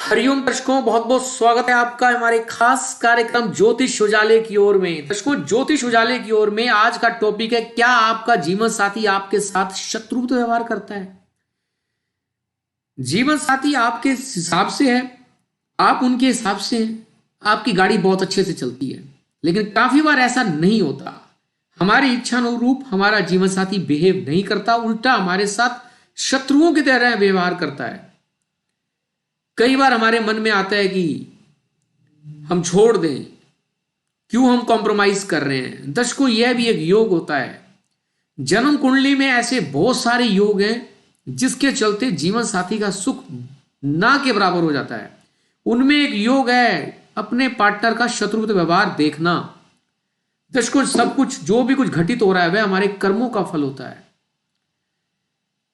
हरिओम दर्शकों, बहुत बहुत स्वागत है आपका हमारे खास कार्यक्रम ज्योतिष उजाले की ओर में। दर्शकों, ज्योतिष उजाले की ओर में आज का टॉपिक है, क्या आपका जीवन साथी आपके साथ शत्रुता व्यवहार करता है। जीवन साथी आपके हिसाब से है, आप उनके हिसाब से हैं, आपकी गाड़ी बहुत अच्छे से चलती है, लेकिन काफी बार ऐसा नहीं होता। हमारी इच्छा अनुरूप हमारा जीवन साथी बिहेव नहीं करता, उल्टा हमारे साथ शत्रुओं की तरह व्यवहार करता है। कई बार हमारे मन में आता है कि हम छोड़ दें, क्यों हम कॉम्प्रोमाइज कर रहे हैं। दर्शकों, यह भी एक योग होता है। जन्म कुंडली में ऐसे बहुत सारे योग हैं जिसके चलते जीवन साथी का सुख ना के बराबर हो जाता है। उनमें एक योग है अपने पार्टनर का शत्रुता व्यवहार देखना। दर्शकों, सब कुछ जो भी कुछ घटित हो रहा है वह हमारे कर्मों का फल होता है।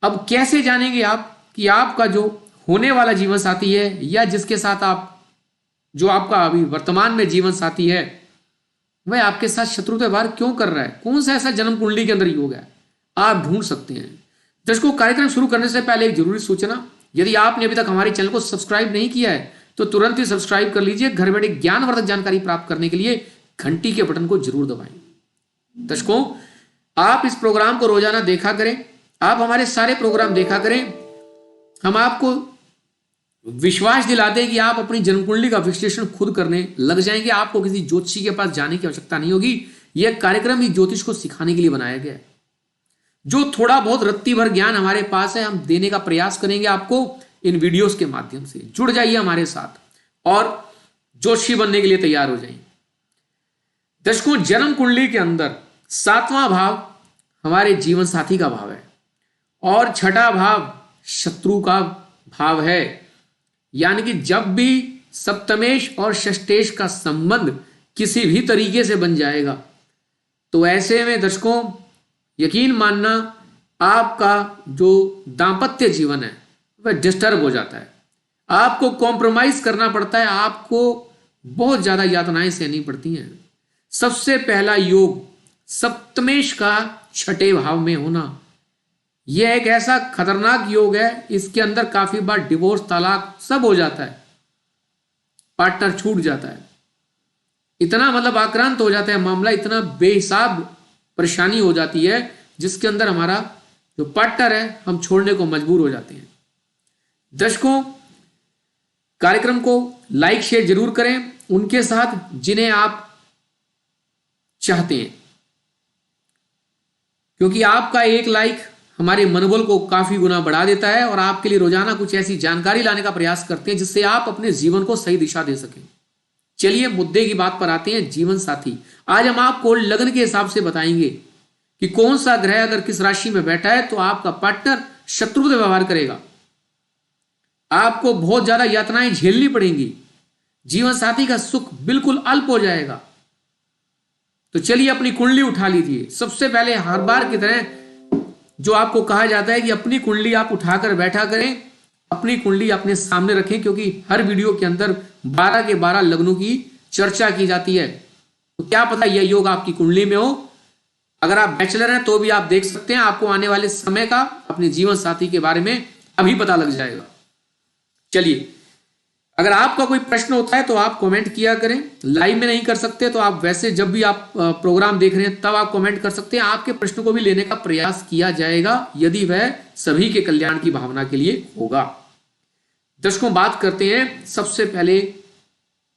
अब कैसे जानेंगे आप कि आपका जो होने वाला जीवन साथी है या जिसके साथ आप जो आपका अभी वर्तमान में जीवन साथी है वह आपके साथ शत्रुता व्यवहार क्यों कर रहा है, कौन सा ऐसा जन्म कुंडली के अंदर योग है, आप ढूंढ सकते हैं। दर्शकों, कार्यक्रम शुरू करने से पहले एक जरूरी सूचना, यदि आपने अभी तक हमारे चैनल को सब्सक्राइब नहीं किया है तो तुरंत ही सब्सक्राइब कर लीजिए। घर बैठे ज्ञानवर्धक जानकारी प्राप्त करने के लिए घंटी के बटन को जरूर दबाएं। दर्शकों, आप इस प्रोग्राम को रोजाना देखा करें, आप हमारे सारे प्रोग्राम देखा करें। हम आपको विश्वास दिलाते हैं कि आप अपनी जन्म कुंडली का विश्लेषण खुद करने लग जाएंगे। आपको किसी ज्योतिषी के पास जाने की आवश्यकता नहीं होगी। यह कार्यक्रम ही ज्योतिष को सिखाने के लिए बनाया गया है। जो थोड़ा बहुत रत्ती भर ज्ञान हमारे पास है हम देने का प्रयास करेंगे आपको इन वीडियोस के माध्यम से। जुड़ जाइए हमारे साथ और ज्योतिषी बनने के लिए तैयार हो जाइए। दर्शकों, जन्म कुंडली के अंदर 7वां भाव हमारे जीवन साथी का भाव है और 6ठा भाव शत्रु का भाव है। यानी कि जब भी सप्तमेश और षष्ठेश का संबंध किसी भी तरीके से बन जाएगा तो ऐसे में दर्शकों यकीन मानना आपका जो दांपत्य जीवन है वह डिस्टर्ब हो जाता है। आपको कॉम्प्रोमाइज करना पड़ता है, आपको बहुत ज्यादा यातनाएं सहनी पड़ती हैं। सबसे पहला योग सप्तमेश का 6ठे भाव में होना, यह एक ऐसा खतरनाक योग है, इसके अंदर काफी बार डिवोर्स, तलाक सब हो जाता है, पार्टनर छूट जाता है। इतना मतलब आक्रांत हो जाता है मामला, इतना बेहिसाब परेशानी हो जाती है जिसके अंदर हमारा जो पार्टनर है हम छोड़ने को मजबूर हो जाते हैं। दर्शकों, कार्यक्रम को लाइक शेयर जरूर करें उनके साथ जिन्हें आप चाहते हैं, क्योंकि आपका एक लाइक हमारे मनोबल को काफी गुना बढ़ा देता है और आपके लिए रोजाना कुछ ऐसी जानकारी लाने का प्रयास करते हैं जिससे आप अपने जीवन को सही दिशा दे सकें। चलिए मुद्दे की बात पर आते हैं, जीवन साथी। आज हम आपको लग्न के हिसाब से बताएंगे कि कौन सा ग्रह अगर किस राशि में बैठा है तो आपका पार्टनर शत्रुता व्यवहार करेगा, आपको बहुत ज्यादा यातनाएं झेलनी पड़ेंगी, जीवन साथी का सुख बिल्कुल अल्प हो जाएगा। तो चलिए अपनी कुंडली उठा लीजिए। सबसे पहले हर बार की तरह जो आपको कहा जाता है कि अपनी कुंडली आप उठाकर बैठा करें, अपनी कुंडली अपने सामने रखें, क्योंकि हर वीडियो के अंदर 12 के 12 लग्नों की चर्चा की जाती है। तो क्या पता यह योग आपकी कुंडली में हो। अगर आप बैचलर हैं तो भी आप देख सकते हैं, आपको आने वाले समय का अपने जीवन साथी के बारे में अभी पता लग जाएगा। चलिए, अगर आपका कोई प्रश्न होता है तो आप कमेंट किया करें। लाइव में नहीं कर सकते तो आप वैसे जब भी आप प्रोग्राम देख रहे हैं तब आप कमेंट कर सकते हैं। आपके प्रश्न को भी लेने का प्रयास किया जाएगा यदि वह सभी के कल्याण की भावना के लिए होगा। दर्शकों, बात करते हैं सबसे पहले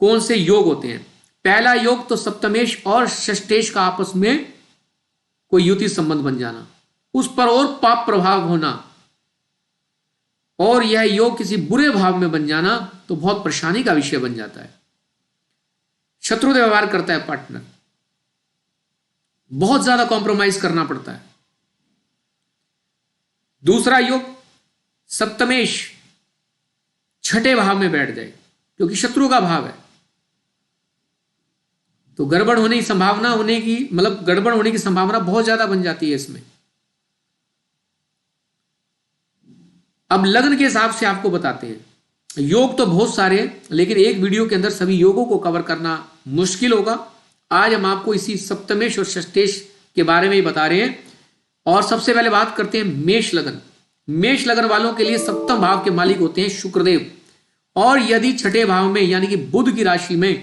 कौन से योग होते हैं। पहला योग तो सप्तमेश और षष्ठेश का आपस में कोई युति संबंध बन जाना, उस पर और पाप प्रभाव होना, और यह योग किसी बुरे भाव में बन जाना तो बहुत परेशानी का विषय बन जाता है। शत्रुता व्यवहार करता है पार्टनर, बहुत ज्यादा कॉम्प्रोमाइज करना पड़ता है। दूसरा योग सप्तमेश 6ठे भाव में बैठ जाए क्योंकि शत्रु का भाव है, तो गड़बड़ होने की संभावना गड़बड़ होने की संभावना बहुत ज्यादा बन जाती है इसमें। अब लग्न के हिसाब से आपको बताते हैं। योग तो बहुत सारे हैं, लेकिन एक वीडियो के अंदर सभी योगों को कवर करना मुश्किल होगा। आज हम आपको इसी सप्तमेश और षष्ठेश के बारे में ही बता रहे हैं। और सबसे पहले बात करते हैं मेष लगन। मेष लगन वालों के लिए सप्तम भाव के मालिक होते हैं शुक्रदेव, और यदि छठे भाव में यानी कि बुध की राशि में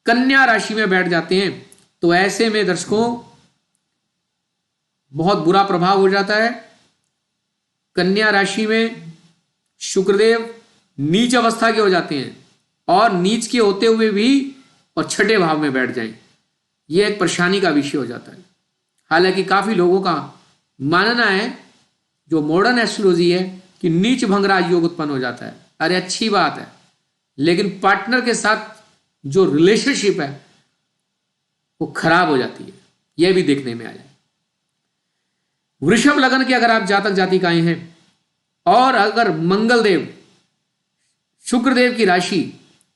कन्या राशि में बैठ जाते हैं तो ऐसे में दर्शकों बहुत बुरा प्रभाव हो जाता है। कन्या राशि में शुक्रदेव नीच अवस्था के हो जाते हैं और नीच के होते हुए भी और छठे भाव में बैठ जाएं, यह एक परेशानी का विषय हो जाता है। हालांकि काफी लोगों का मानना है जो मॉडर्न एस्ट्रोलॉजी है कि नीच भंगराज योग उत्पन्न हो जाता है। अरे अच्छी बात है, लेकिन पार्टनर के साथ जो रिलेशनशिप है वो खराब हो जाती है, यह भी देखने में आया। वृषभ लग्न के अगर आप जातक जातिकाएं हैं और अगर मंगलदेव शुक्रदेव की राशि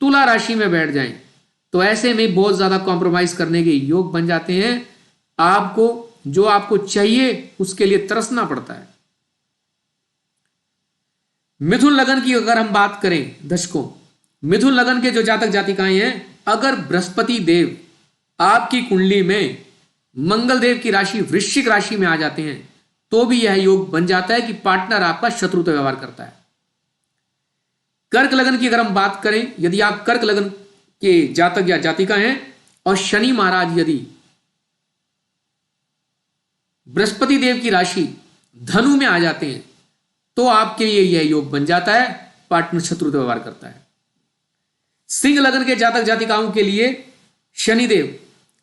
तुला राशि में बैठ जाएं तो ऐसे में बहुत ज्यादा कॉम्प्रोमाइज करने के योग बन जाते हैं। आपको जो आपको चाहिए उसके लिए तरसना पड़ता है। मिथुन लग्न की अगर हम बात करें दर्शकों, मिथुन लग्न के जो जातक जातिकाएं हैं, अगर बृहस्पति देव आपकी कुंडली में मंगल देव की राशि वृश्चिक राशि में आ जाते हैं तो भी यह योग बन जाता है कि पार्टनर आपका शत्रुता व्यवहार करता है। कर्क लग्न की अगर हम बात करें, यदि आप कर्क लग्न के जातक या जातिका हैं और शनि महाराज यदि बृहस्पति देव की राशि धनु में आ जाते हैं तो आपके लिए यह योग बन जाता है, पार्टनर शत्रुता व्यवहार करता है। सिंह लग्न के जातक जातिकाओं के लिए शनिदेव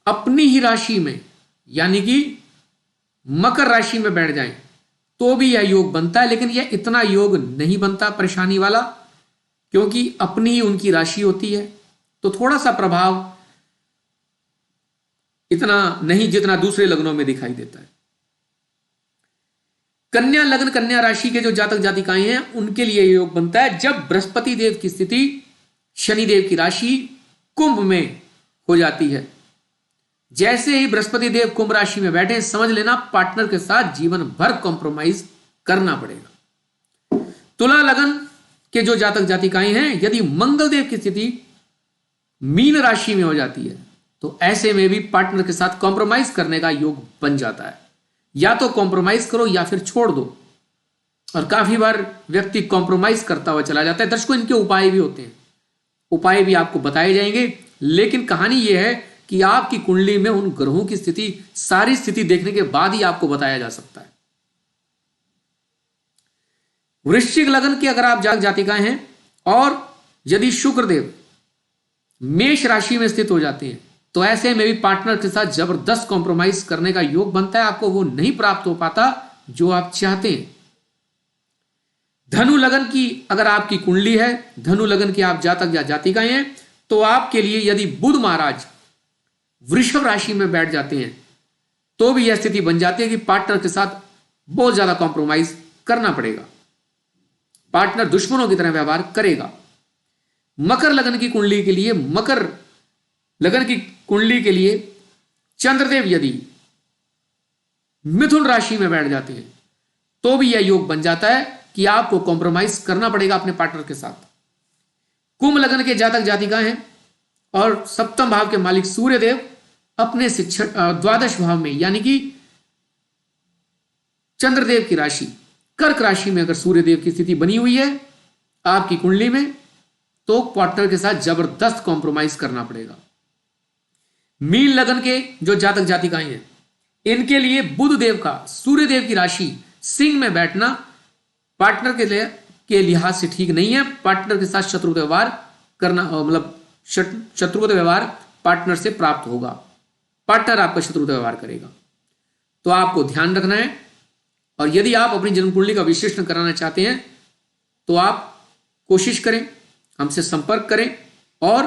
अपनी ही राशि में यानी कि मकर राशि में बैठ जाएं तो भी यह योग बनता है, लेकिन यह इतना योग नहीं बनता परेशानी वाला, क्योंकि अपनी ही उनकी राशि होती है तो थोड़ा सा प्रभाव इतना नहीं जितना दूसरे लग्नों में दिखाई देता है। कन्या लग्न कन्या राशि के जो जातक जातिकाएं हैं उनके लिए योग बनता है जब बृहस्पति देव की स्थिति शनिदेव की राशि कुंभ में हो जाती है। जैसे ही बृहस्पति देव कुंभ राशि में बैठे समझ लेना पार्टनर के साथ जीवन भर कॉम्प्रोमाइज करना पड़ेगा। तुला लग्न के जो जातक जातिकाएं हैं, यदि मंगल देव की स्थिति मीन राशि में हो जाती है तो ऐसे में भी पार्टनर के साथ कॉम्प्रोमाइज करने का योग बन जाता है। या तो कॉम्प्रोमाइज करो या फिर छोड़ दो, और काफी बार व्यक्ति कॉम्प्रोमाइज करता हुआ चला जाता है। दर्शकों, इनके उपाय भी होते हैं, उपाय भी आपको बताए जाएंगे, लेकिन कहानी यह है कि आपकी कुंडली में उन ग्रहों की स्थिति सारी स्थिति देखने के बाद ही आपको बताया जा सकता है। वृश्चिक लग्न की अगर आप जातक जातिकाएं हैं और यदि शुक्रदेव मेष राशि में स्थित हो जाते हैं तो ऐसे में भी पार्टनर के साथ जबरदस्त कॉम्प्रोमाइज करने का योग बनता है, आपको वो नहीं प्राप्त हो पाता जो आप चाहते हैं। धनु लग्न की अगर आपकी कुंडली है, धनु लग्न की आप जातक या जातिकाएं हैं तो आपके लिए यदि बुध महाराज वृषभ राशि में बैठ जाते हैं तो भी यह स्थिति बन जाती है कि पार्टनर के साथ बहुत ज्यादा कॉम्प्रोमाइज करना पड़ेगा, पार्टनर दुश्मनों की तरह व्यवहार करेगा। मकर लग्न की कुंडली के लिए, मकर लग्न की कुंडली के लिए चंद्रदेव यदि मिथुन राशि में बैठ जाते हैं तो भी यह योग बन जाता है कि आपको कॉम्प्रोमाइज करना पड़ेगा अपने पार्टनर के साथ। कुंभ लग्न के जातक जातिकाएं हैं और सप्तम भाव के मालिक सूर्यदेव अपने से द्वादश भाव में यानी कि चंद्रदेव की राशि कर्क राशि में अगर सूर्यदेव की स्थिति बनी हुई है आपकी कुंडली में तो पार्टनर के साथ जबरदस्त कॉम्प्रोमाइज करना पड़ेगा। मीन लग्न के जो जातक जातिकाएं हैं इनके लिए बुध देव का सूर्यदेव की राशि सिंह में बैठना पार्टनर के लिहाज से ठीक नहीं है। पार्टनर के साथ शत्रुता व्यवहार करना, मतलब शत्रुता व्यवहार पार्टनर से प्राप्त होगा, पार्टनर आपका शत्रुता व्यवहार करेगा, तो आपको ध्यान रखना है। और यदि आप अपनी जन्म कुंडली का विश्लेषण कराना चाहते हैं तो आप कोशिश करें, हमसे संपर्क करें और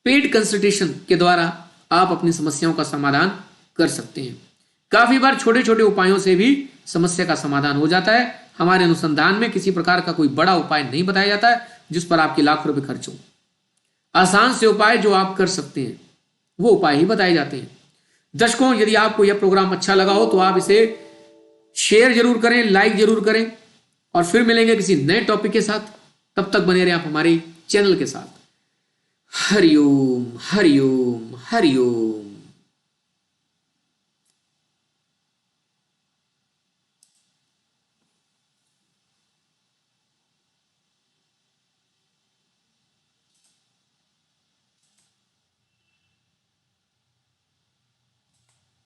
पेड कंसल्टेशन के द्वारा आप अपनी समस्याओं का समाधान कर सकते हैं। काफी बार छोटे छोटे उपायों से भी समस्या का समाधान हो जाता है। हमारे अनुसंधान में किसी प्रकार का कोई बड़ा उपाय नहीं बताया जाता है जिस पर आपके लाख रुपए खर्च हो। आसान से उपाय जो आप कर सकते हैं वो उपाय ही बताए जाते हैं। दर्शकों, यदि आपको यह प्रोग्राम अच्छा लगा हो तो आप इसे शेयर जरूर करें, लाइक जरूर करें, और फिर मिलेंगे किसी नए टॉपिक के साथ। तब तक बने रहें आप हमारे चैनल के साथ। हरिओम हरिओम हरिओम।